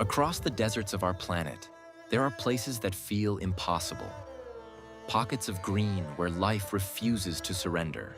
Across the deserts of our planet, there are places that feel impossible. Pockets of green where life refuses to surrender.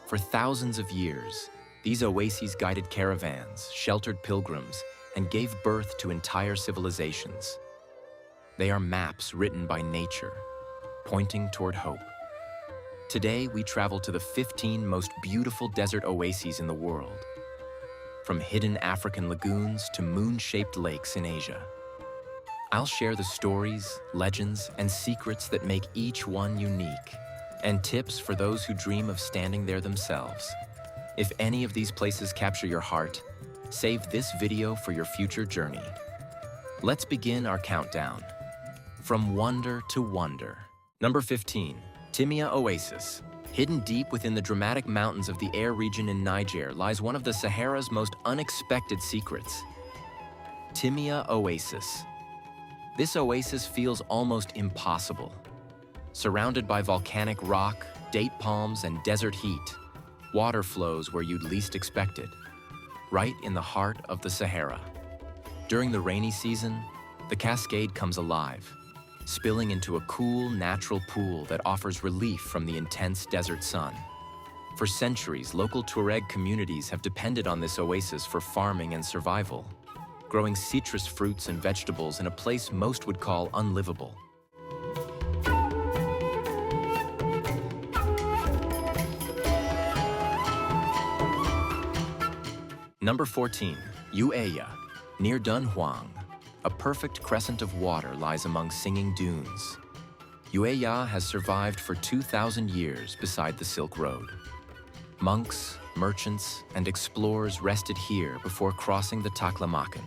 For thousands of years, these oases guided caravans, sheltered pilgrims, and gave birth to entire civilizations. They are maps written by nature, pointing toward hope. Today, we travel to the 15 most beautiful desert oases in the world, from hidden African lagoons to moon-shaped lakes in Asia. I'll share the stories, legends, and secrets that make each one unique, and tips for those who dream of standing there themselves. If any of these places capture your heart, save this video for your future journey. Let's begin our countdown. From wonder to wonder. Number 15, Yueya Oasis. Hidden deep within the dramatic mountains of the Air region in Niger lies one of the Sahara's most unexpected secrets. Yueya Oasis. This oasis feels almost impossible. Surrounded by volcanic rock, date palms, and desert heat, water flows where you'd least expect it, right in the heart of the Sahara. During the rainy season, the cascade comes alive, spilling into a cool, natural pool that offers relief from the intense desert sun. For centuries, local Tuareg communities have depended on this oasis for farming and survival, growing citrus fruits and vegetables in a place most would call unlivable. Number 14, Yueya, near Dunhuang. A perfect crescent of water lies among singing dunes. Yueya has survived for 2,000 years beside the Silk Road. Monks, merchants, and explorers rested here before crossing the Taklamakan.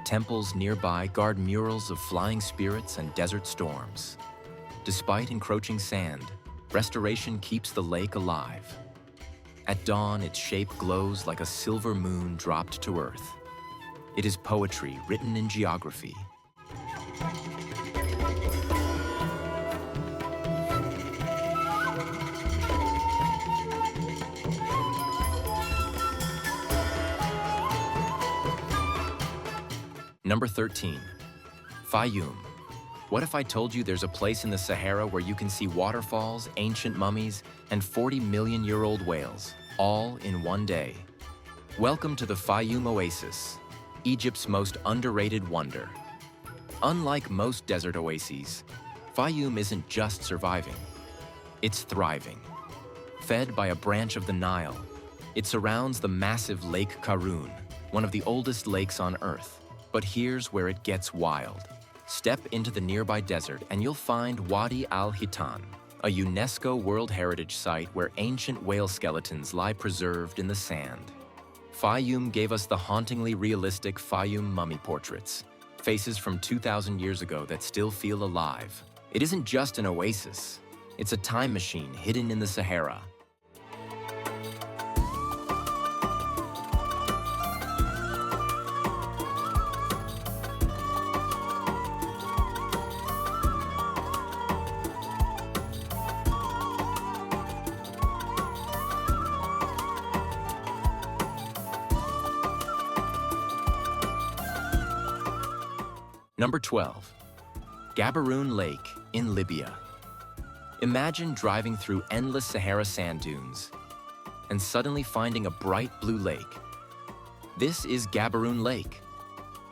Temples nearby guard murals of flying spirits and desert storms. Despite encroaching sand, restoration keeps the lake alive. At dawn, its shape glows like a silver moon dropped to earth. It is poetry written in geography. Number 13, Fayum. What if I told you there's a place in the Sahara where you can see waterfalls, ancient mummies, and 40-million-year-old whales, all in one day? Welcome to the Fayum Oasis, Egypt's most underrated wonder. Unlike most desert oases, Fayum isn't just surviving, it's thriving. Fed by a branch of the Nile, it surrounds the massive Lake Karun, one of the oldest lakes on Earth. But here's where it gets wild. Step into the nearby desert and you'll find Wadi al-Hitan, a UNESCO World Heritage Site where ancient whale skeletons lie preserved in the sand. Fayum gave us the hauntingly realistic Fayum mummy portraits, faces from 2,000 years ago that still feel alive. It isn't just an oasis, it's a time machine hidden in the Sahara. Number 12, Gaborone Lake in Libya. Imagine driving through endless Sahara sand dunes and suddenly finding a bright blue lake. This is Gaborone Lake,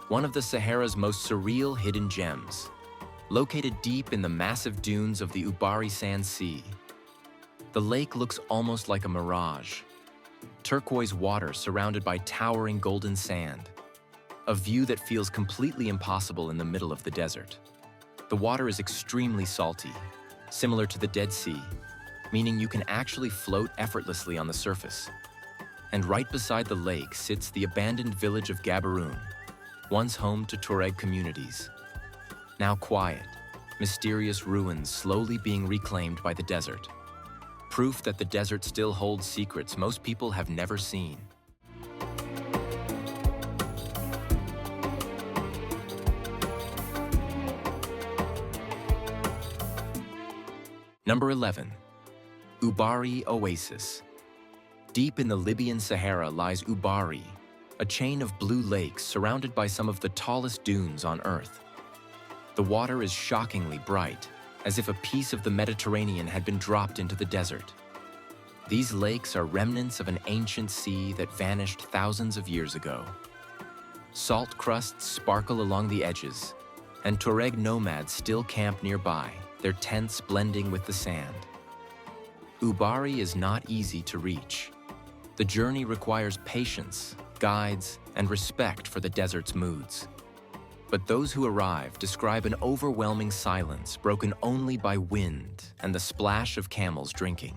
one of the Sahara's most surreal hidden gems, located deep in the massive dunes of the Ubari Sand Sea. The lake looks almost like a mirage, turquoise water surrounded by towering golden sand. A view that feels completely impossible in the middle of the desert. The water is extremely salty, similar to the Dead Sea, meaning you can actually float effortlessly on the surface. And right beside the lake sits the abandoned village of Gaborone, once home to Tuareg communities. Now quiet, mysterious ruins slowly being reclaimed by the desert. Proof that the desert still holds secrets most people have never seen. Number 11, Ubari Oasis. Deep in the Libyan Sahara lies Ubari, a chain of blue lakes surrounded by some of the tallest dunes on Earth. The water is shockingly bright, as if a piece of the Mediterranean had been dropped into the desert. These lakes are remnants of an ancient sea that vanished thousands of years ago. Salt crusts sparkle along the edges, and Tuareg nomads still camp nearby, their tents blending with the sand. Ubari is not easy to reach. The journey requires patience, guides, and respect for the desert's moods. But those who arrive describe an overwhelming silence broken only by wind and the splash of camels drinking.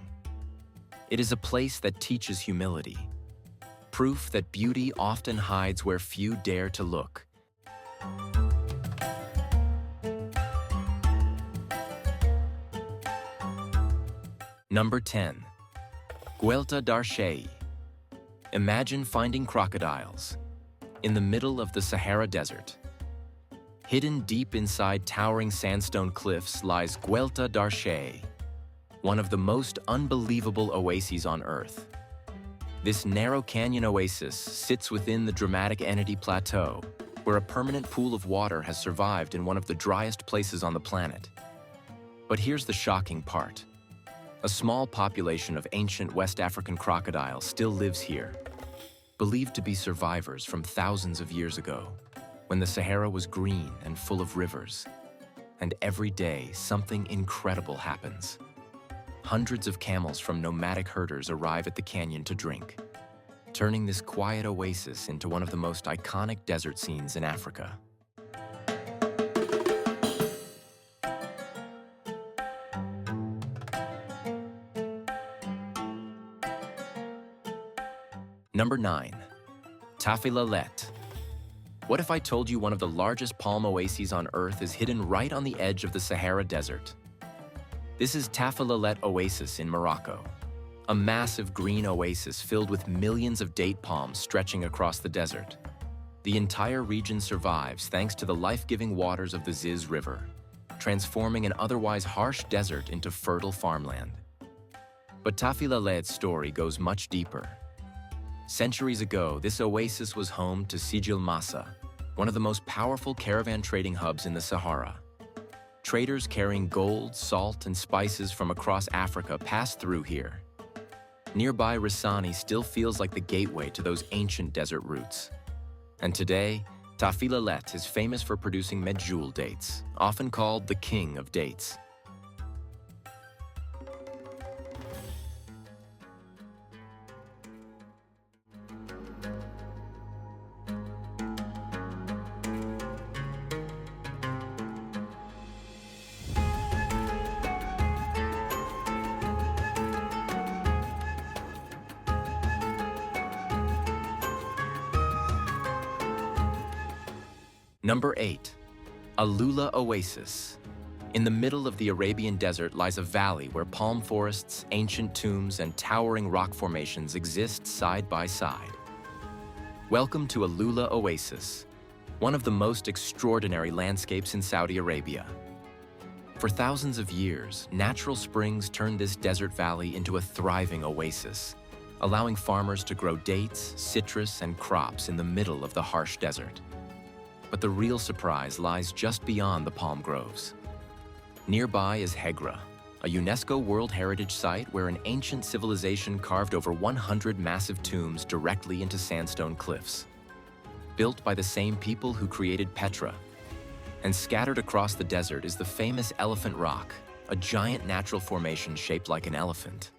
It is a place that teaches humility, proof that beauty often hides where few dare to look. Number 10. Guelta d'Archei. Imagine finding crocodiles in the middle of the Sahara Desert. Hidden deep inside towering sandstone cliffs lies Guelta d'Archei, one of the most unbelievable oases on Earth. This narrow canyon oasis sits within the dramatic Entity Plateau, where a permanent pool of water has survived in one of the driest places on the planet. But here's the shocking part. A small population of ancient West African crocodiles still lives here, believed to be survivors from thousands of years ago, when the Sahara was green and full of rivers. And every day, something incredible happens. Hundreds of camels from nomadic herders arrive at the canyon to drink, turning this quiet oasis into one of the most iconic desert scenes in Africa. Number 9. Tafilalet. What if I told you one of the largest palm oases on Earth is hidden right on the edge of the Sahara Desert? This is Tafilalet Oasis in Morocco, a massive green oasis filled with millions of date palms stretching across the desert. The entire region survives thanks to the life-giving waters of the Ziz River, transforming an otherwise harsh desert into fertile farmland. But Tafilalet's story goes much deeper. Centuries ago, this oasis was home to Sijil Massa, one of the most powerful caravan trading hubs in the Sahara. Traders carrying gold, salt, and spices from across Africa passed through here. Nearby Risani still feels like the gateway to those ancient desert routes. And today, Tafilalet is famous for producing medjool dates, often called the king of dates. Number 8. Alula Oasis. In the middle of the Arabian desert lies a valley where palm forests, ancient tombs, and towering rock formations exist side by side. Welcome to Alula Oasis, one of the most extraordinary landscapes in Saudi Arabia. For thousands of years, natural springs turned this desert valley into a thriving oasis, allowing farmers to grow dates, citrus, and crops in the middle of the harsh desert. But the real surprise lies just beyond the palm groves. Nearby is Hegra, a UNESCO World Heritage Site where an ancient civilization carved over 100 massive tombs directly into sandstone cliffs. Built by the same people who created Petra. And scattered across the desert is the famous Elephant Rock, a giant natural formation shaped like an elephant.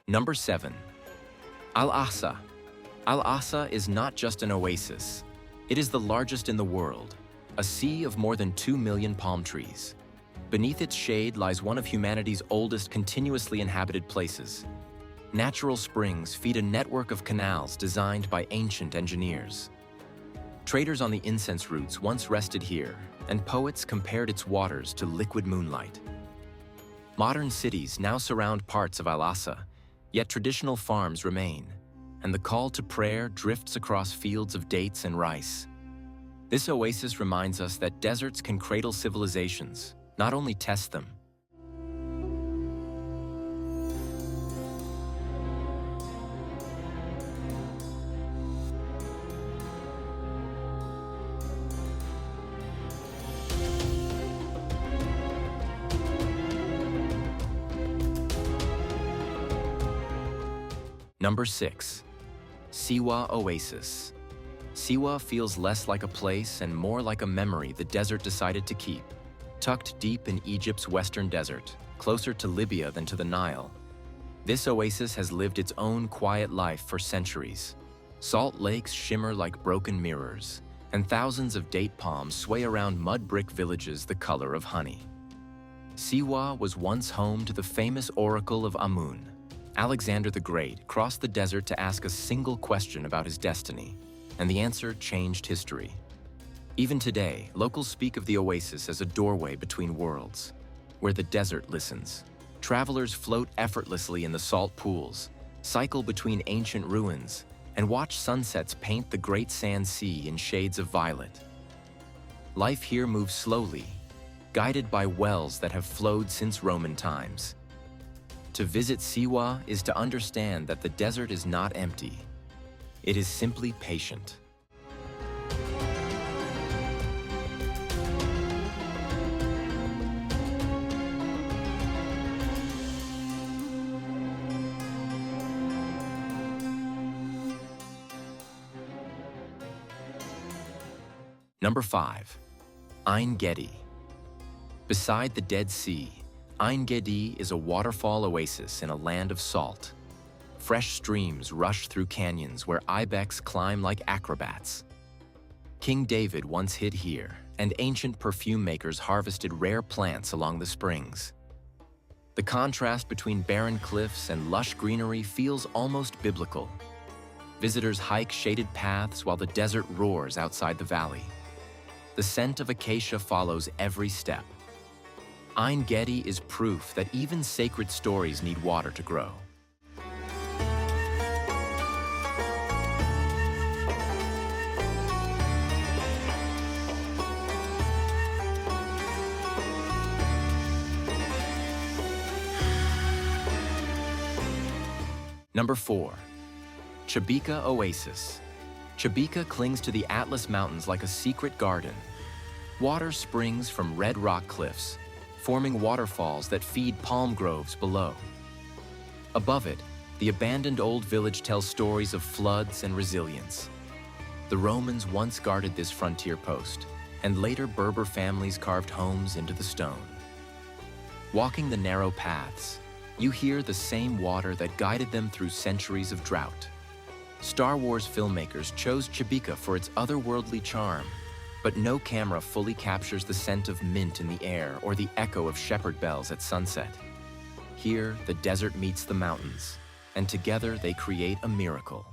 Number 7. Al-Ahsa. Al-Ahsa is not just an oasis. It is the largest in the world, a sea of more than 2 million palm trees. Beneath its shade lies one of humanity's oldest continuously inhabited places. Natural springs feed a network of canals designed by ancient engineers. Traders on the incense routes once rested here, and poets compared its waters to liquid moonlight. Modern cities now surround parts of Al-Ahsa, yet traditional farms remain, and the call to prayer drifts across fields of dates and rice. This oasis reminds us that deserts can cradle civilizations, not only test them. Number 6. Siwa Oasis. Siwa feels less like a place and more like a memory the desert decided to keep. Tucked deep in Egypt's western desert, closer to Libya than to the Nile, this oasis has lived its own quiet life for centuries. Salt lakes shimmer like broken mirrors, and thousands of date palms sway around mud brick villages the color of honey. Siwa was once home to the famous oracle of Amun. Alexander the Great crossed the desert to ask a single question about his destiny, and the answer changed history. Even today, locals speak of the oasis as a doorway between worlds, where the desert listens. Travelers float effortlessly in the salt pools, cycle between ancient ruins, and watch sunsets paint the great sand sea in shades of violet. Life here moves slowly, guided by wells that have flowed since Roman times. To visit Siwa is to understand that the desert is not empty. It is simply patient. Number 5. Ein Gedi. Beside the Dead Sea, Ein Gedi is a waterfall oasis in a land of salt. Fresh streams rush through canyons where ibex climb like acrobats. King David once hid here, and ancient perfume makers harvested rare plants along the springs. The contrast between barren cliffs and lush greenery feels almost biblical. Visitors hike shaded paths while the desert roars outside the valley. The scent of acacia follows every step. Ein Gedi is proof that even sacred stories need water to grow. Number 4. Chibika Oasis. Chibika clings to the Atlas Mountains like a secret garden. Water springs from red rock cliffs, forming waterfalls that feed palm groves below. Above it, the abandoned old village tells stories of floods and resilience. The Romans once guarded this frontier post, and later Berber families carved homes into the stone. Walking the narrow paths, you hear the same water that guided them through centuries of drought. Star Wars filmmakers chose Chibika for its otherworldly charm, but no camera fully captures the scent of mint in the air or the echo of shepherd bells at sunset. Here, the desert meets the mountains, and together they create a miracle.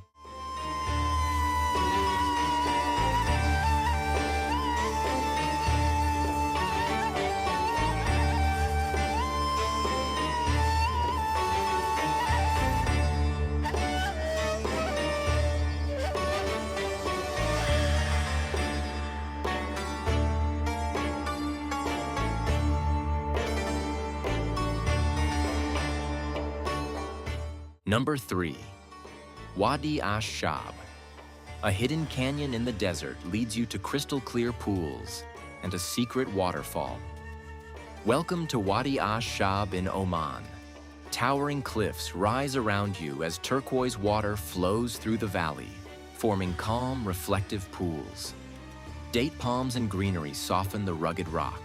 Number 3. Wadi Ash-Shab. A hidden canyon in the desert leads you to crystal-clear pools and a secret waterfall. Welcome to Wadi Ash-Shab in Oman. Towering cliffs rise around you as turquoise water flows through the valley, forming calm, reflective pools. Date palms and greenery soften the rugged rock,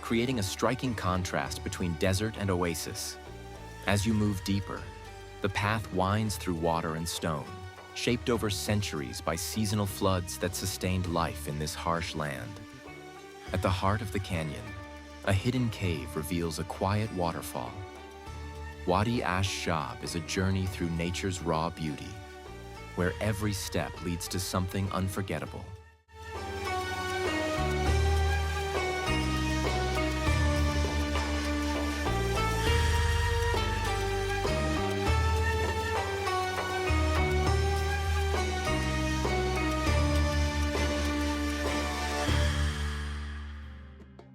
creating a striking contrast between desert and oasis. As you move deeper, the path winds through water and stone, shaped over centuries by seasonal floods that sustained life in this harsh land. At the heart of the canyon, a hidden cave reveals a quiet waterfall. Wadi Ash Shab is a journey through nature's raw beauty, where every step leads to something unforgettable.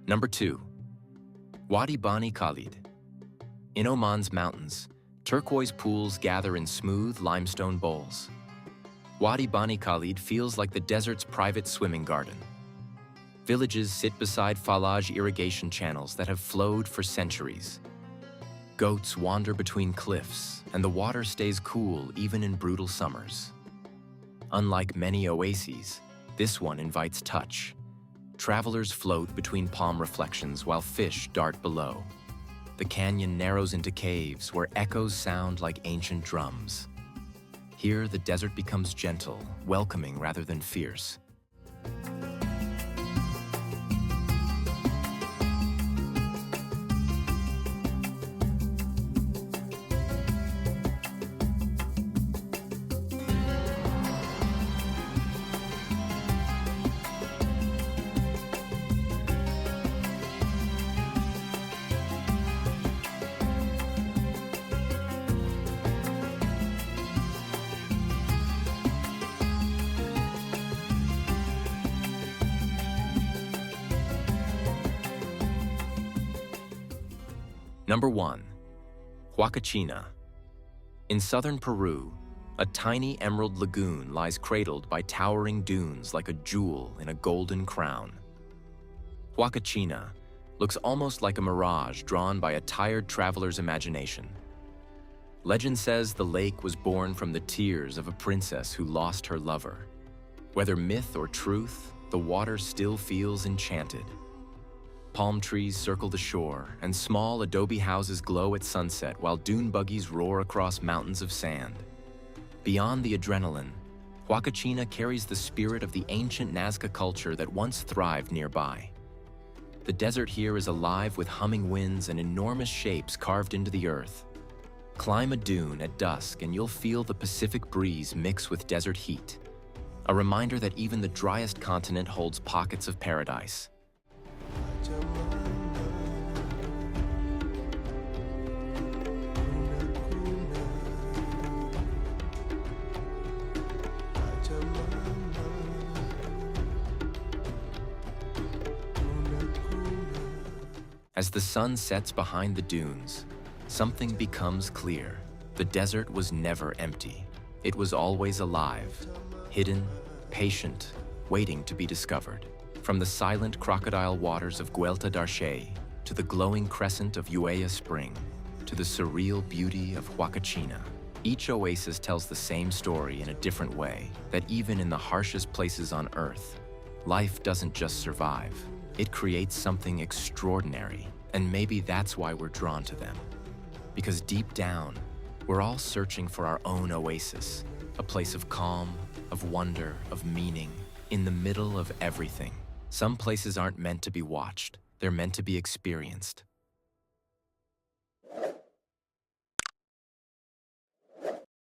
Number 2. Wadi Bani Khalid. In Oman's mountains, turquoise pools gather in smooth limestone bowls. Wadi Bani Khalid feels like the desert's private swimming garden. Villages sit beside Falaj irrigation channels that have flowed for centuries. Goats wander between cliffs, and the water stays cool even in brutal summers. Unlike many oases, this one invites touch. Travelers float between palm reflections while fish dart below. The canyon narrows into caves where echoes sound like ancient drums. Here, the desert becomes gentle, welcoming rather than fierce. Number 1. Huacachina. In southern Peru, a tiny emerald lagoon lies cradled by towering dunes like a jewel in a golden crown. Huacachina looks almost like a mirage drawn by a tired traveler's imagination. Legend says the lake was born from the tears of a princess who lost her lover. Whether myth or truth, the water still feels enchanted. Palm trees circle the shore, and small adobe houses glow at sunset while dune buggies roar across mountains of sand. Beyond the adrenaline, Huacachina carries the spirit of the ancient Nazca culture that once thrived nearby. The desert here is alive with humming winds and enormous shapes carved into the earth. Climb a dune at dusk and you'll feel the Pacific breeze mix with desert heat, a reminder that even the driest continent holds pockets of paradise. As the sun sets behind the dunes, something becomes clear. The desert was never empty. It was always alive, hidden, patient, waiting to be discovered. From the silent crocodile waters of Guelta d'Arche, to the glowing crescent of Yueya Spring, to the surreal beauty of Huacachina, each oasis tells the same story in a different way, that even in the harshest places on Earth, life doesn't just survive. It creates something extraordinary, and maybe that's why we're drawn to them. Because deep down, we're all searching for our own oasis, a place of calm, of wonder, of meaning, in the middle of everything. Some places aren't meant to be watched, they're meant to be experienced.